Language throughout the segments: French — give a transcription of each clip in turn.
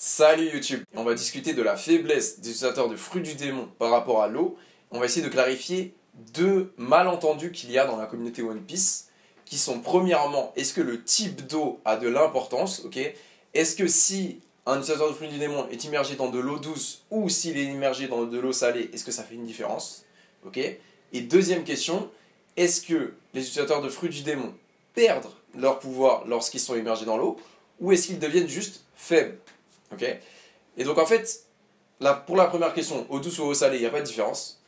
Salut YouTube. On va discuter de la faiblesse des utilisateurs de fruits du démon par rapport à l'eau. On va essayer de clarifier deux malentendus qu'il y a dans la communauté One Piece, qui sont premièrement, est-ce que le type d'eau a de l'importance, ok? Est-ce que si un utilisateur de fruits du démon est immergé dans de l'eau douce ou s'il est immergé dans de l'eau salée, est-ce que ça fait une différence, ok? Et deuxième question, est-ce que les utilisateurs de fruits du démon perdent leur pouvoir lorsqu'ils sont immergés dans l'eau ou est-ce qu'ils deviennent juste faibles? Okay. Et donc en fait, pour la première question, eau douce ou eau salée, il n'y a pas de différence.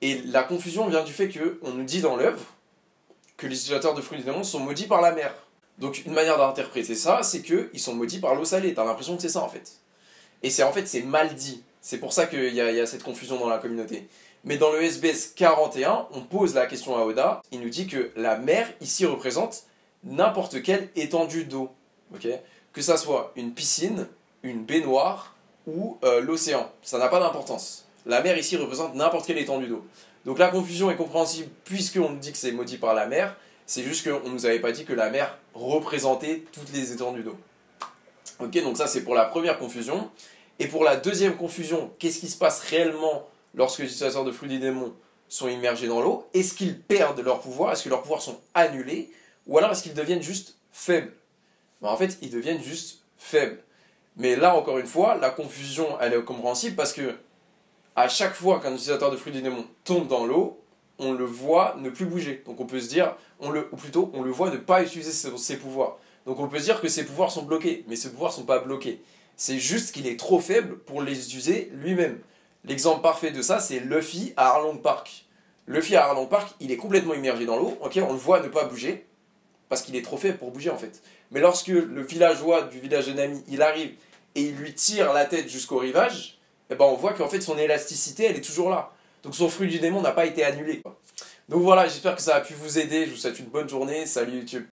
Et la confusion vient du fait qu'on nous dit dans l'œuvre que les utilisateurs de fruits du démon sont maudits par la mer. Donc une manière d'interpréter ça, c'est qu'ils sont maudits par l'eau salée. T'as l'impression que c'est ça en fait. Et c'est mal dit. C'est pour ça qu'il y a cette confusion dans la communauté. Mais dans le SBS 41, on pose la question à Oda. Il nous dit que la mer ici représente n'importe quelle étendue d'eau. Okay, que ça soit une piscine, une baignoire ou l'océan. Ça n'a pas d'importance. La mer ici représente n'importe quelle étendue d'eau. Donc la confusion est compréhensible puisqu'on nous dit que c'est maudit par la mer. C'est juste qu'on ne nous avait pas dit que la mer représentait toutes les étendues d'eau. Ok, donc ça c'est pour la première confusion. Et pour la deuxième confusion, qu'est-ce qui se passe réellement lorsque les utilisateurs de fruits du démon sont immergés dans l'eau? Est-ce qu'ils perdent leur pouvoir? Est-ce que leurs pouvoirs sont annulés? Ou alors est-ce qu'ils deviennent juste faibles? En fait, ils deviennent juste faibles. Mais là, encore une fois, la confusion, elle est compréhensible parce que à chaque fois qu'un utilisateur de fruits du démon tombe dans l'eau, on le voit ne plus bouger. Donc on peut se dire, ou plutôt, on le voit ne pas utiliser ses pouvoirs. Donc on peut se dire que ses pouvoirs sont bloqués, mais ses pouvoirs ne sont pas bloqués. C'est juste qu'il est trop faible pour les utiliser lui-même. L'exemple parfait de ça, c'est Luffy à Arlong Park. Luffy à Arlong Park, il est complètement immergé dans l'eau, ok, on le voit ne pas bouger, parce qu'il est trop faible pour bouger en fait. Mais lorsque le villageois du village de Nami, il arrive et il lui tire la tête jusqu'au rivage, eh ben on voit qu'en fait son élasticité, elle est toujours là. Donc son fruit du démon n'a pas été annulé. Donc voilà, j'espère que ça a pu vous aider. Je vous souhaite une bonne journée. Salut YouTube.